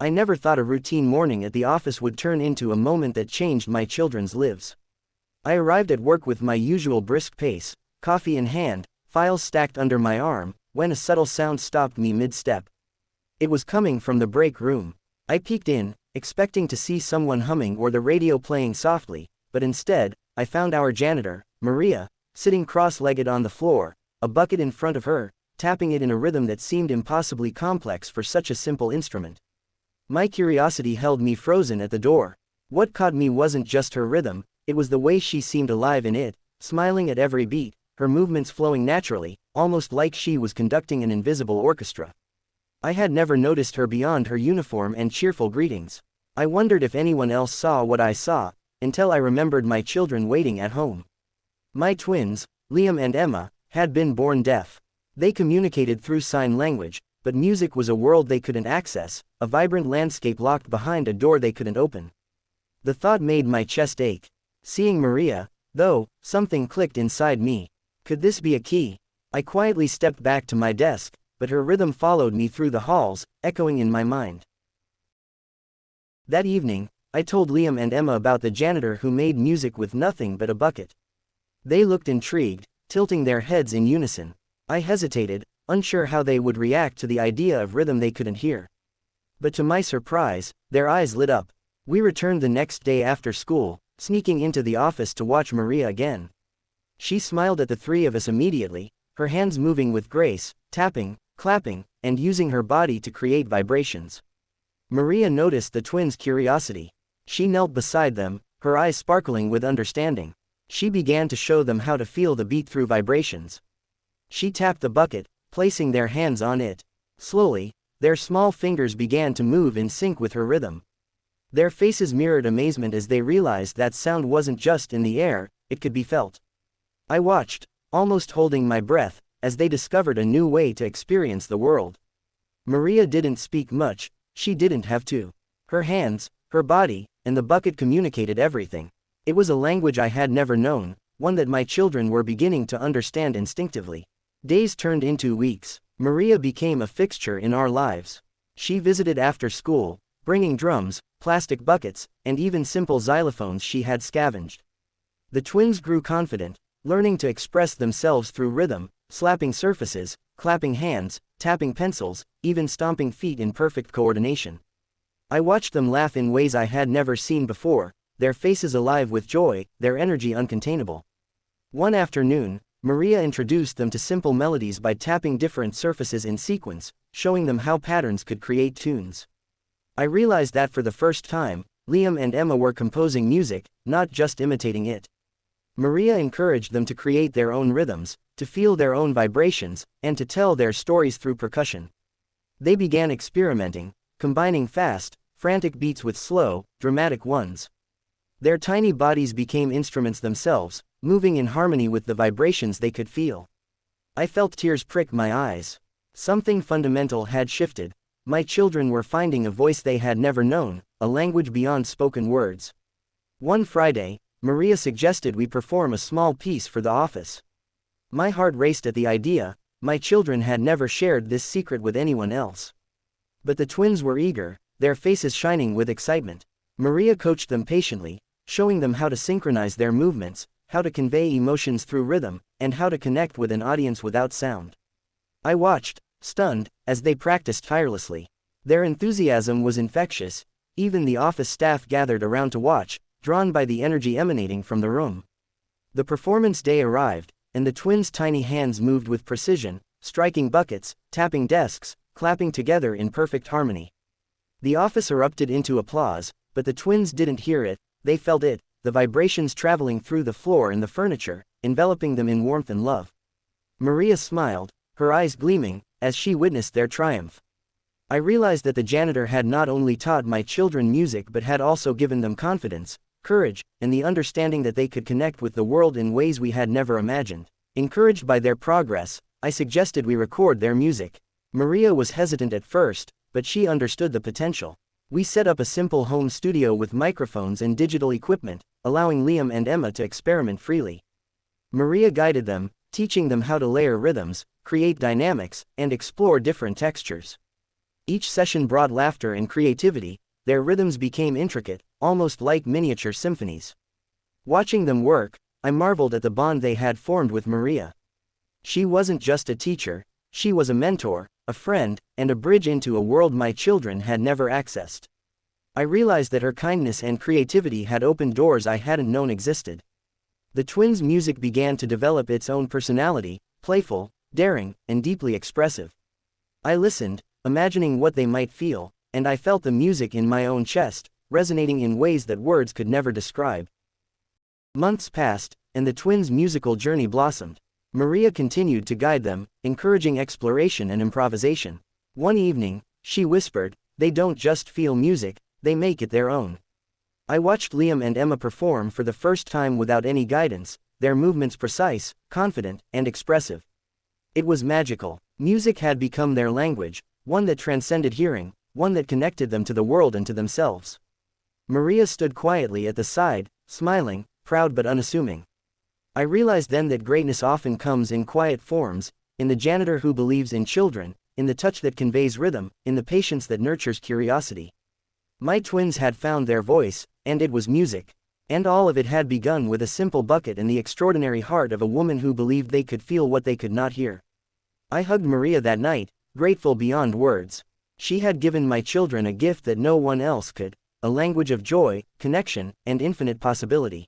I never thought a routine morning at the office would turn into a moment that changed my children's lives. I arrived at work with my usual brisk pace, coffee in hand, files stacked under my arm, when a subtle sound stopped me mid-step. It was coming from the break room. I peeked in, expecting to see someone humming or the radio playing softly, but instead, I found our janitor, Maria, sitting cross-legged on the floor, a bucket in front of her, tapping it in a rhythm that seemed impossibly complex for such a simple instrument. My curiosity held me frozen at the door. What caught me wasn't just her rhythm, it was the way she seemed alive in it, smiling at every beat, her movements flowing naturally, almost like she was conducting an invisible orchestra. I had never noticed her beyond her uniform and cheerful greetings. I wondered if anyone else saw what I saw, until I remembered my children waiting at home. My twins, Liam and Emma, had been born deaf. They communicated through sign language, but music was a world they couldn't access, a vibrant landscape locked behind a door they couldn't open. The thought made my chest ache. Seeing Maria, though, something clicked inside me. Could this be a key? I quietly stepped back to my desk, but her rhythm followed me through the halls, echoing in my mind. That evening, I told Liam and Emma about the janitor who made music with nothing but a bucket. They looked intrigued, tilting their heads in unison. I hesitated, unsure how they would react to the idea of rhythm they couldn't hear. But to my surprise, their eyes lit up. We returned the next day after school, sneaking into the office to watch Maria again. She smiled at the three of us immediately, her hands moving with grace, tapping, clapping, and using her body to create vibrations. Maria noticed the twins' curiosity. She knelt beside them, her eyes sparkling with understanding. She began to show them how to feel the beat through vibrations. She tapped the bucket, placing their hands on it. Slowly, their small fingers began to move in sync with her rhythm. Their faces mirrored amazement as they realized that sound wasn't just in the air, it could be felt. I watched, almost holding my breath, as they discovered a new way to experience the world. Maria didn't speak much, she didn't have to. Her hands, her body, and the bucket communicated everything. It was a language I had never known, one that my children were beginning to understand instinctively. Days turned into weeks. Maria became a fixture in our lives. She visited after school, bringing drums, plastic buckets, and even simple xylophones she had scavenged. The twins grew confident, learning to express themselves through rhythm, slapping surfaces, clapping hands, tapping pencils, even stomping feet in perfect coordination. I watched them laugh in ways I had never seen before, their faces alive with joy, their energy uncontainable. One afternoon, Maria introduced them to simple melodies by tapping different surfaces in sequence, showing them how patterns could create tunes. I realized that for the first time, Liam and Emma were composing music, not just imitating it. Maria encouraged them to create their own rhythms, to feel their own vibrations, and to tell their stories through percussion. They began experimenting, combining fast, frantic beats with slow, dramatic ones. Their tiny bodies became instruments themselves, moving in harmony with the vibrations they could feel. I felt tears prick my eyes. Something fundamental had shifted. My children were finding a voice they had never known, a language beyond spoken words. One Friday, Maria suggested we perform a small piece for the office. My heart raced at the idea. My children had never shared this secret with anyone else. But the twins were eager, their faces shining with excitement. Maria coached them patiently, showing them how to synchronize their movements, how to convey emotions through rhythm, and how to connect with an audience without sound. I watched, stunned, as they practiced tirelessly. Their enthusiasm was infectious. Even the office staff gathered around to watch, drawn by the energy emanating from the room. The performance day arrived, and the twins' tiny hands moved with precision, striking buckets, tapping desks, clapping together in perfect harmony. The office erupted into applause, but the twins didn't hear it, they felt it, the vibrations traveling through the floor and the furniture, enveloping them in warmth and love. Maria smiled, her eyes gleaming, as she witnessed their triumph. I realized that the janitor had not only taught my children music but had also given them confidence, courage, and the understanding that they could connect with the world in ways we had never imagined. Encouraged by their progress, I suggested we record their music. Maria was hesitant at first, but she understood the potential. We set up a simple home studio with microphones and digital equipment, allowing Liam and Emma to experiment freely. Maria guided them, teaching them how to layer rhythms, create dynamics, and explore different textures. Each session brought laughter and creativity, their rhythms became intricate, almost like miniature symphonies. Watching them work, I marveled at the bond they had formed with Maria. She wasn't just a teacher, she was a mentor, a friend, and a bridge into a world my children had never accessed. I realized that her kindness and creativity had opened doors I hadn't known existed. The twins' music began to develop its own personality, playful, daring, and deeply expressive. I listened, imagining what they might feel, and I felt the music in my own chest, resonating in ways that words could never describe. Months passed, and the twins' musical journey blossomed. Maria continued to guide them, encouraging exploration and improvisation. One evening, she whispered, "They don't just feel music, they make it their own." I watched Liam and Emma perform for the first time without any guidance, their movements precise, confident, and expressive. It was magical. Music had become their language, one that transcended hearing, one that connected them to the world and to themselves. Maria stood quietly at the side, smiling, proud but unassuming. I realized then that greatness often comes in quiet forms, in the janitor who believes in children, in the touch that conveys rhythm, in the patience that nurtures curiosity. My twins had found their voice, and it was music. And all of it had begun with a simple bucket and the extraordinary heart of a woman who believed they could feel what they could not hear. I hugged Maria that night, grateful beyond words. She had given my children a gift that no one else could, a language of joy, connection, and infinite possibility.